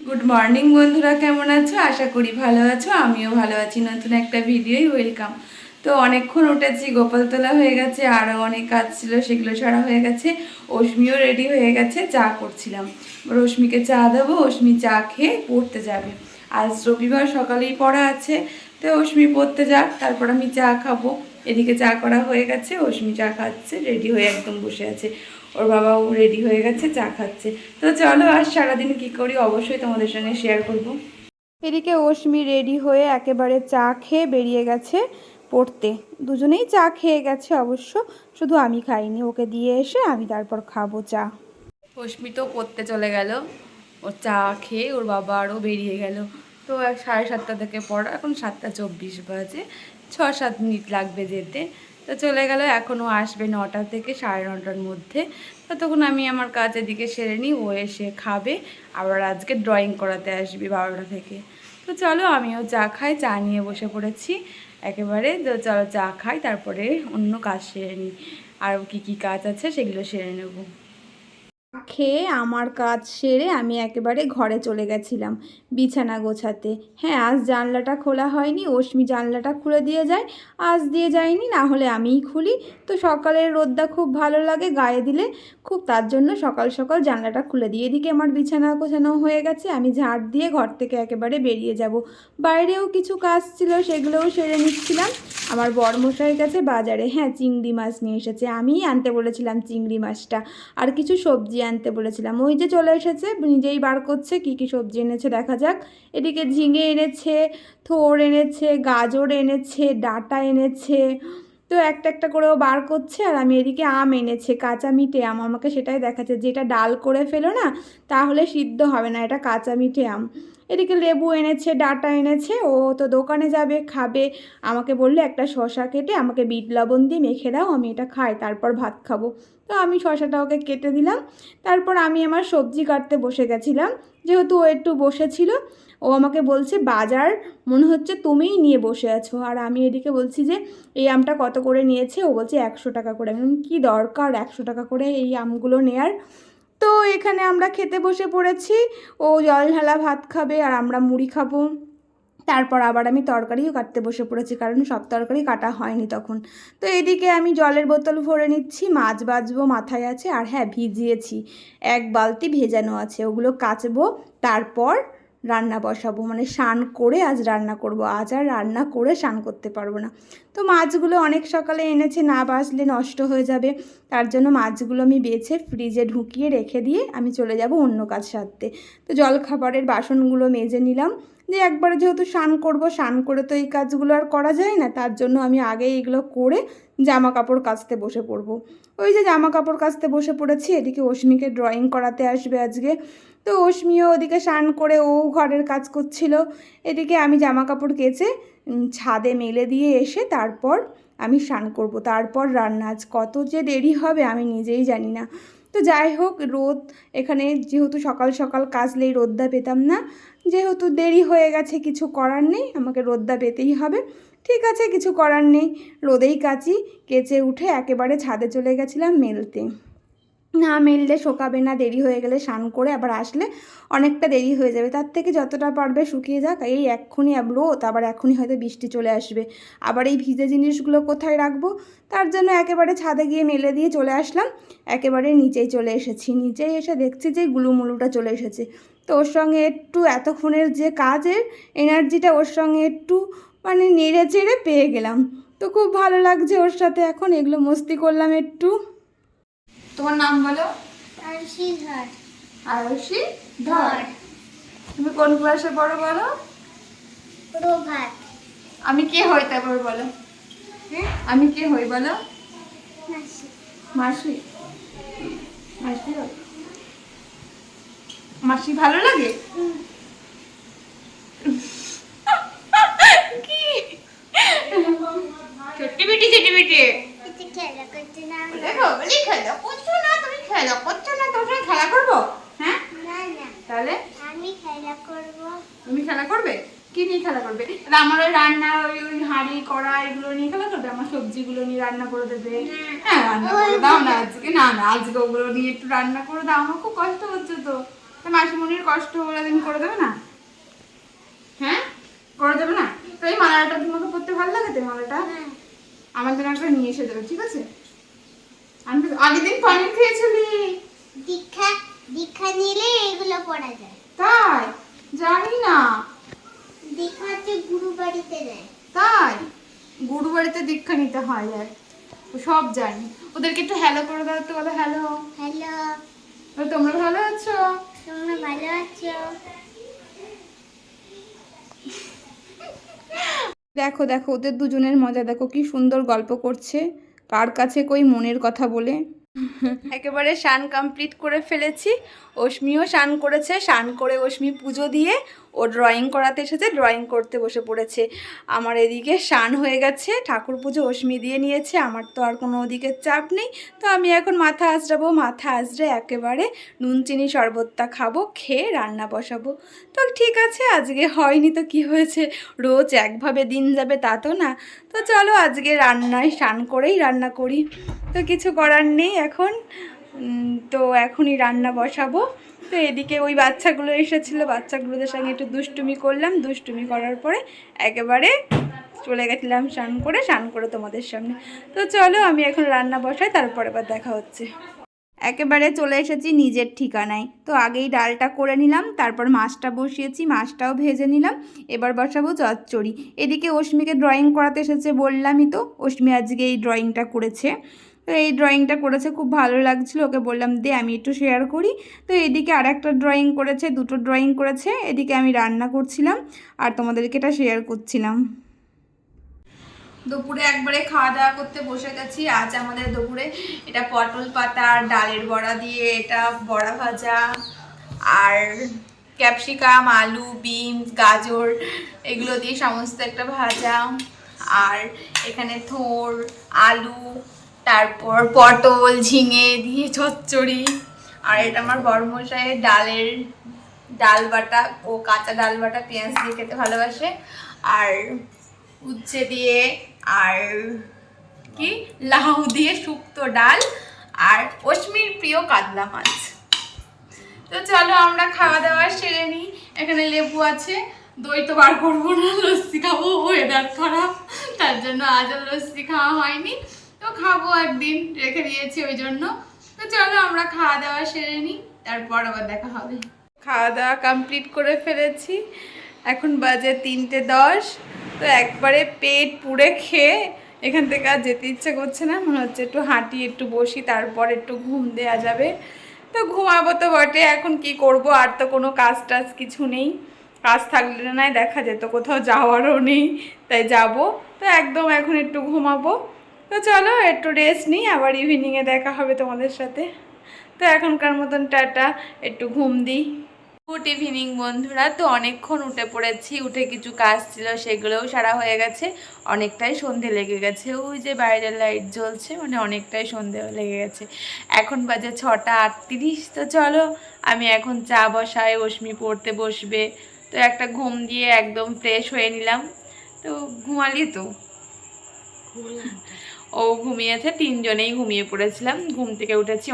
Good morning বন্ধুরা, কেমন আছো? আশা করি ভালো আছো। আমিও ভালো আছি। নতুন একটা ভিডিওই ওয়েলকাম। তো অনেকক্ষণ উঠেছি, গোপাল তোলা হয়ে গেছে, আরও অনেক কাজ ছিল, সেগুলো ছাড়া হয়ে গেছে। অশ্মিও রেডি হয়ে গেছে, চা করছিলাম। রশ্মিকে চা দেবো, অশ্মি চা খেয়ে পড়তে যাবে। আজ রবিবার, সকালেই পড়া আছে। তো অশ্মি পড়তে যাক, তারপর আমি চা খাবো। এদিকে চা করা হয়ে গেছে, অশ্মি চা খাচ্ছে, রেডি হয়ে একদম বসে আছে। ওর বাবাও রেডি হয়ে গেছে, চা খাচ্ছে। তো চলো, আজ সারাদিন কি করি অবশ্যই তোমাদের সঙ্গে শেয়ার করব। এদিকে অশ্মি রেডি হয়ে একেবারে চা খেয়ে বেরিয়ে গেছে পড়তে। দুজনেই চা খেয়ে গেছে অবশ্য, শুধু আমি খাইনি। ওকে দিয়ে এসে আমি তারপর খাবো চা। অশ্মি তো পড়তে চলে গেল, ও চা খেয়ে ওর বাবা আরও বেরিয়ে গেল। তো 7:30 থেকে পড়া, এখন 7:24 বাজে, 6-7 মিনিট লাগবে যেতে। তো চলে গেল, এখনও আসবে 9টা থেকে 9:30টার মধ্যে। ততক্ষণ আমি আমার কাজ এদিকে সেরে নিই, ও এসে খাবে। আবার আজকে ড্রয়িং করাতে আসবে 12টা থেকে। তো চলো, আমিও চা খাই, চা নিয়ে বসে পড়েছি একেবারে। তো চলো চা খাই, তারপরে অন্য কাজ সেরে নিই। আর কি কাজ আছে সেগুলো সেরে নেবো। খেয়ে আমার কাজ সেরে আমি একেবারে ঘরে চলে গেছিলাম বিছানা গোছাতে। হ্যাঁ, আজ জানলাটা খোলা হয়নি, অশ্মি জানলাটা খুলে দিয়ে যায়। আজ দিয়ে যায়নি, না হলে আমিই খুলি। তো সকালের রোদটা খুব ভালো লাগে গায়ে দিলে, খুব, তার জন্য সকাল সকাল জানলাটা খুলে দিয়ে, এদিকে আমার বিছানা গোছানো হয়ে গেছে। আমি ঝাড় দিয়ে ঘর থেকে একেবারে বেরিয়ে যাব। বাইরেও কিছু কাজ ছিল, সেগুলোও সেরে নিচ্ছিলাম। আমার বরমশাই গেছে বাজারে, হ্যাঁ চিংড়ি মাছ নিয়ে এসেছে। আমিই আনতে বলেছিলাম চিংড়ি মাছটা, আর কিছু সবজি আনতে বলেছিলাম। ওই যে চলে এসেছে, নিজেই বার করছে কি কি সবজি এনেছে দেখা যাক। এদিকে ঝিঙে এনেছে, থোড় এনেছে, গাজর এনেছে, ডাঁটা এনেছে। তো একটা একটা করেও বার করছে। আর আমি এদিকে আম এনেছে, কাঁচা মিঠে আম, আমাকে সেটাই দেখাচ্ছে, যেটা ডাল করে ফেলো না তাহলে সিদ্ধ হবে না, এটা কাঁচা মিঠে আম। এদিকে লেবু এনেছে, ডাঁটা এনেছে। ও তো দোকানে যাবে, খাবে। আমাকে বললে একটা শসা কেটে আমাকে বিট লবণ দিয়ে মেখে দাও, আমি এটা খাই, তারপর ভাত খাবো। তো আমি শসাটা ওকে কেটে দিলাম। তারপর আমি আমার সবজি কাটতে বসে গেছিলাম, যেহেতু ও একটু বসেছিল। ও আমাকে বলছে বাজার মনে হচ্ছে তুমিই নিয়ে বসে আছো। আর আমি এদিকে বলছি যে এই আমটা কত করে নিয়েছে? ও বলছে 100 টাকা করে। আমি কি দরকার 100 টাকা করে এই আমগুলো নেয়ার? তো এখানে আমরা খেতে বসে পড়েছি। ও জল ঢালা ভাত খাবে আর আমরা মুড়ি খাবো। তারপর আবার আমি তরকারিও কাটতে বসে পড়েছি, কারণ সব তরকারি কাটা হয়নি তখন। তো এদিকে আমি জলের বোতল ভরে নিচ্ছি, মাছ বাছবো মাথায় আছে। আর হ্যাঁ, ভিজিয়েছি, 1 বালতি ভেজানো আছে, ওগুলো কাচবো। তারপর রান্না বসাবো, মানে স্নান করে আজ রান্না করব। আজ আর রান্না করে স্নান করতে পারবো না। তো মাছগুলো অনেক সকালে এনেছে, না বাছলে নষ্ট হয়ে যাবে। তার জন্য মাছগুলো আমি বেছে ফ্রিজে ঢুকিয়ে রেখে দিয়ে আমি চলে যাব অন্য কাজ সারতে। তো জলখাবারের বাসনগুলো মেজে নিলাম, যে একবারে যেহেতু স্নান করবো, স্নান করে তো এই কাজগুলো আর করা যায় না, তার জন্য আমি আগেই এগুলো করে জামা কাপড় কাচতে বসে পড়বো। ওই যে জামা কাপড় কাচতে বসে পড়েছি। এদিকে অশ্মিকে ড্রয়িং করাতে আসবে আজকে। তো অশ্মিও ওদিকে স্নান করে ও ঘরের কাজ করছিল। এদিকে আমি জামা কাপড় কেচে ছাদে মেলে দিয়ে এসে তারপর আমি স্নান করব, তারপর রান্না। আজ কত যে দেরি হবে আমি নিজেই জানি না। তো যাই হোক, রোদ এখানে যেহেতু সকাল সকাল কাচলেই রোদটা পেতাম না, যেহেতু দেরি হয়ে গেছে কিছু করার নেই, আমাকে রোদটা পেতেই হবে। ঠিক আছে, কিছু করার নেই, রোদেই কাচি। কেচে উঠে একেবারে ছাদে চলে গেছিলাম মেলতে। না মেললে শোকাবে না, দেরি হয়ে গেলে স্নান করে আবার আসলে অনেকটা দেরি হয়ে যাবে। তার থেকে যতটা পারবে শুকিয়ে যাক। এই এক্ষুনি রোদ, আবার এখনই হয়তো বৃষ্টি চলে আসবে। আবার এই ভিজে জিনিসগুলো কোথায় রাখবো? তার জন্য একেবারে ছাদে গিয়ে মেলে দিয়ে চলে আসলাম। একেবারে নিচেই চলে এসেছি, নিচেই এসে দেখছি যে গুলুমুলুটা চলে এসেছে। তো ওর সঙ্গে একটু এতক্ষণের যে কাজের এনার্জিটা ওর সঙ্গে একটু মানে নেড়ে চেড়ে পেয়ে গেলাম। তো খুব ভালো লাগছে ওর সাথে, এখন এগুলো মস্তি করলাম একটু। তোমার নাম বলো? আরশি ধর। আরশি ধর। তুমি কোন ক্লাসে পড়ো বলো? প্রভাত। আমি কে হই তারপর বলো? আমি কে হই বলো? মাসি। মাসি। মাসি হই। মাসি ভালো লাগে? কি ছোট্টি বিটি ছোট্টি বিটি এতে খেলা করতে না। দেখো বলি খেলা করছো না, তুমি খেলা করছো না, তোর সঙ্গে খেলা করবো? হ্যাঁ না না, তাহলে আমি খেলা করব। তুমি খেলা করবে? কি নিয়ে খেলা করবে? আমার ওই রান্না, ওই হাঁড়ি কড়া এগুলো নিয়ে খেলা করবে? আমার সবজিগুলো নিয়ে রান্না করে দেবে? হ্যাঁ রান্না করে দাও না আজকে। না না, আজকে ওগুলো নিয়ে একটু রান্না করে দাও, আমার খুব কষ্ট হচ্ছে তো। তো মাসিমণির কষ্ট বলে দিন করে দেবে না? হ্যাঁ, করে দেবে না? তো এই মালাটা তোমাকে পরতে ভালো লাগে তো? মালাটা আমার জন্য একটা নিয়ে এসে দেবে, ঠিক আছে? আগের দিন পনির খেয়েছিলি। দীক্ষা দীক্ষা নিলে এগুলো পড়া যায়। তাই? জানি না। দীক্ষা হচ্ছে গুরু বাড়িতে দেয়। তাই? গুরু বাড়িতে দীক্ষা নিতে হয় আর সব জানি। ওদেরকে একটু হ্যালো করে দাও তো, বলো হ্যালো। হ্যালো, তোমরা ভালো আছো? তোমরা ভালো আছো? দেখো দেখো ওদের দুজনের মজা দেখো, কি সুন্দর গল্প করছে, কার কাছে কই মনের কথা বলে। একেবারে স্নান কমপ্লিট করে ফেলেছি। অশ্মিও স্নান করেছে, স্নান করে অশ্মি পুজো দিয়ে ও ড্রয়িং করাতে এসেছে, ড্রয়িং করতে বসে পড়েছে। আমার এদিকে স্নান হয়ে গেছে, ঠাকুর পুজো অশ্মি দিয়ে নিয়েছে, আমার তো আর কোনো ওদিকে চাপ নেই। তো আমি এখন মাথা আঁচড়াবো, মাথা আঁচড়ে একেবারে নুন চিনি শরবতটা খাবো, খেয়ে রান্না বসাবো। তো ঠিক আছে, আজকে হয়নি তো কি হয়েছে, রোজ একভাবে দিন যাবে তা তো না। তো চলো আজকে রান্নায় স্নান করেই রান্না করি। তো কিছু করার নেই এখন। তো এখনই রান্না বসাবো। তো এদিকে ওই বাচ্চাগুলো এসেছিলো, বাচ্চাগুলোদের সঙ্গে একটু দুষ্টুমি করলাম, দুষ্টুমি করার পরে একেবারে চলে গেছিলাম স্নান করে তোমাদের সামনে। তো চলো আমি এখন রান্না বসাই, তারপরে আবার দেখা হচ্ছে। একেবারে চলে এসেছি নিজের ঠিকানায়। তো আগেই ডালটা করে নিলাম, তারপর মাছটা বসিয়েছি, মাছটাও ভেজে নিলাম। এবার বসাবো চচ্চড়ি। এদিকে অশ্মিকে ড্রয়িং করাতে এসেছে বললামই তো, অশ্মি আজকে এই ড্রয়িংটা করেছে। তো এই ড্রয়িংটা করেছে, খুব ভালো লাগছিলো, ওকে বললাম দে আমি একটু শেয়ার করি। তো এদিকে আরেকটা ড্রয়িং করেছে, দুটো ড্রয়িং করেছে। এদিকে আমি রান্না করছিলাম আর তোমাদেরকে এটা শেয়ার করছিলাম। দুপুরে একবারে খাওয়া দাওয়া করতে বসে গেছি। আজ আমাদের দুপুরে এটা পটল পাতা আর ডালের বড়া দিয়ে এটা বড়া ভাজা, আর ক্যাপসিকাম, আলু, বিনস, গাজর এগুলো দিয়ে সমস্ত একটা ভাজা, আর এখানে থোড়, আলু, তারপর পটল, ঝিঙে দিয়ে চচ্চড়ি, আর এটা আমার বড়মশাইয়ের ডাল বাটা, ও কাঁচা ডাল বাটা পেঁয়াজ দিয়ে খেতে ভালোবাসে, আর উচ্ছে দিয়ে, আর কি লাউ দিয়ে শুক্তো ডাল, আর অশ্মির প্রিয় কাতলা মাছ। তো চলো আমরা খাওয়া দাওয়া সেরে নিই। এখানে লেবু আছে, দই তো বার করবো না, লস্যি খাবো, ওয়েদার খারাপ, তার জন্য আজ আর লস্যি খাওয়া হয়নি। তো খাবো একদিন, রেখে দিয়েছি ওই জন্য। তো চলো আমরা খাওয়া দাওয়া সেরে নিই, তারপর আবার দেখা হবে। খাওয়া দাওয়া কমপ্লিট করে ফেলেছি, এখন বাজে 3:10। তো একবারে পেট পুড়ে খেয়ে এখান থেকে আর যেতে ইচ্ছে করছে না, মনে হচ্ছে একটু হাঁটি, একটু বসি, তারপর একটু ঘুম দেওয়া যাবে। তো ঘুমাবো তো বটে, এখন কি করব, আর তো কোনো কাজ টাজ কিছু নেই। কাজ থাকলে নাই দেখা যেত, কোথাও যাওয়ারও নেই, তাই যাব। তো একদম এখন একটু ঘুমাবো। তো চলো একটু রেস্ট নিই, আবার ইভিনিংয়ে দেখা হবে তোমাদের সাথে। তো এখনকার মতন টাটা, একটু ঘুম দিই। গুড ইভিনিং বন্ধুরা। তো অনেকক্ষণ উঠে পড়েছি, উঠে কিছু কাজ ছিল সেগুলোও সারা হয়ে গেছে, অনেকটাই সন্ধে লেগে গেছে। ওই যে বাইরের লাইট জ্বলছে, মানে অনেকটাই সন্ধে লেগে গেছে। এখন বাজে 6:38। তো চলো আমি এখন চা বসাই, অশ্মি পড়তে বসবে। তো একটা ঘুম দিয়ে একদম ফ্রেশ হয়ে নিলাম। তো ঘুমালি তো? ও ঘুমিয়েছে, তিনজনেই ঘুমিয়ে পড়েছিলাম। ঘুম থেকে উঠেছি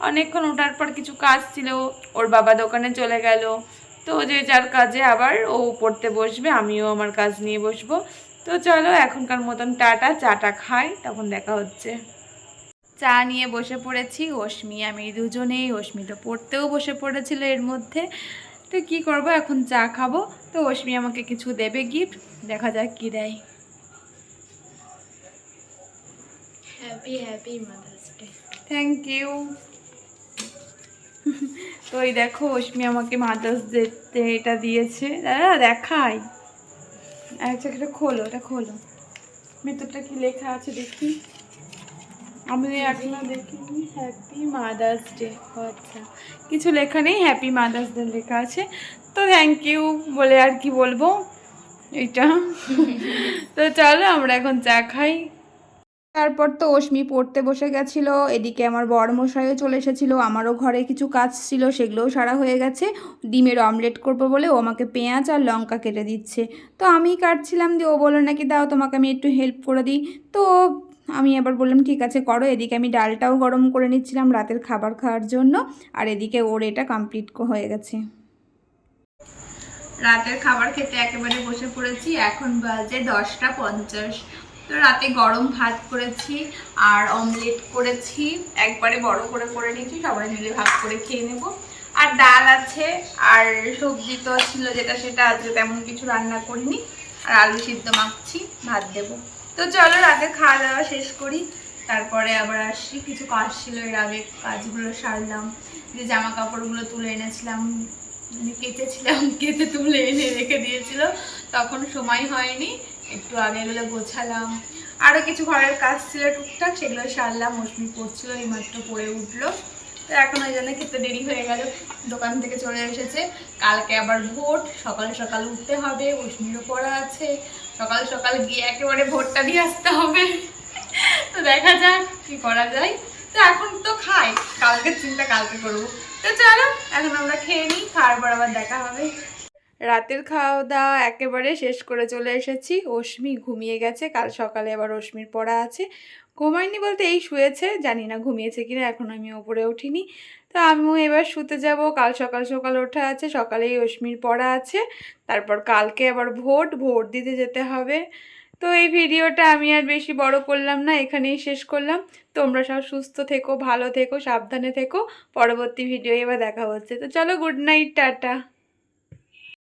অনেকক্ষণ ওঠার পর কিছু কাজ ছিল, ওর বাবা দোকানে চলে গেল। তো যে যার কাজে আবার ও পড়তে বসবে, আমিও আমার কাজ নিয়ে বসবো। তো চলো এখনকার মতন টাটা, চাটা খাই, তখন দেখা হচ্ছে। চা নিয়ে বসে পড়েছি, অশ্মি আমি দুজনেই। অশ্মি তো পড়তেও বসে পড়েছিল এর মধ্যে। তো কি করব, এখন চা খাবো। তো অশ্মি আমাকে কিছু দেবে গিফট, দেখা যাক কি দেয়। Happy mother's day. Thank you. তো এই দেখো অশ্মি আমাকে মাদার্স ডে এটা দিয়েছে, দাদা দেখাই। আচ্ছা এটা খোলো, এটা খোলো, ভেতরটা কি লেখা আছে দেখি, আমি এখনো দেখিনি। Happy mother's day. আচ্ছা কিছু লেখা নেই, হ্যাপি মাদার্স ডে লেখা আছে। তো থ্যাংক ইউ বলে আর কি বলবো এইটা। তো চলো আমরা এখন চা খাই। তারপর তো অশ্মি পড়তে বসে গেছিল, এদিকে আমার বড়মশাইও চলে এসেছিলো, আমারও ঘরে কিছু কাজ ছিল সেগুলোও সারা হয়ে গেছে। ডিমের অমলেট করবো বলে ও আমাকে পেঁয়াজ আর লঙ্কা কেটে দিচ্ছে। তো আমি কাটছিলাম, দিয়ে ও বললো নাকি দাও তোমাকে আমি একটু হেল্প করে দিই। তো আমি আবার বললাম ঠিক আছে করো। এদিকে আমি ডালটাও গরম করে নিচ্ছিলাম রাতের খাবার খাওয়ার জন্য, আর এদিকে ওর এটা কমপ্লিট হয়ে গেছে। রাতের খাবার খেতে একেবারে বসে পড়েছি। এখন বাজে 10টা 50। তো রাতে গরম ভাত করেছি আর অমলেট করেছি, একবারে বড় করে করে নিয়েছি, সবাই মিলে ভাগ করে খেয়ে নেব। আর ডাল আছে আর সবজি তো ছিল যেটা সেটা, আজকে তেমন কিছু রান্না করিনি। আর আলু সিদ্ধ মাখছি, ভাত দেব। তো চলো রাতে খাওয়া দাওয়া শেষ করি, তারপরে আবার আসি। কিছু কাজ ছিল এর আগে, কাজগুলো সারলাম। যে জামা কাপড়গুলো তুলে এনেছিলাম, মানে কেচেছিলাম, কেচে তুলে এনে রেখে দিয়েছিল, তখন সময় হয়নি, একটু আগে এগুলো গোছালাম। আরও কিছু ঘরের কাজ ছিল টুকটাক, সেগুলো সারলাম। অশ্মি পড়ছিল, এইমাত্র পড়ে উঠলো। তো এখন ওই জন্য খেতে দেরি হয়ে গেল, দোকান থেকে চলে এসেছে। কালকে আবার ভোট, সকাল সকাল উঠতে হবে, অশ্মিরও পড়া আছে, সকাল সকাল গিয়ে একেবারে ভোটটা দিয়ে আসতে হবে। তো দেখা যাক কি করা যায়। তো এখন তো খাই, কালকের চিন্তা কালকে করবো। তো চলো এখন আমরা খেয়ে নিই, খাওয়ার পর আবার দেখা হবে। রাতের খাওয়া দাওয়া একেবারে শেষ করে চলে এসেছি। অশ্মি ঘুমিয়ে গেছে, কাল সকালে আবার অশ্মির পড়া আছে। ঘুমায়নি বলতে এই শুয়েছে, জানি না ঘুমিয়েছে কিনা, এখন আমি ওপরে উঠিনি। তো আমিও এবার শুতে যাব। কাল সকাল সকাল ওঠা আছে, সকালেই অশ্মির পড়া আছে, তারপর কালকে আবার ভোট দিতে যেতে হবে। তো এই ভিডিওটা আমি আর বেশি বড় করলাম না, এখানেই শেষ করলাম। তোমরা সব সুস্থ থেকো, ভালো থেকো, সাবধানে থেকো। পরবর্তী ভিডিও এবার দেখা হচ্ছে। তো চলো, গুড নাইট, টাটা।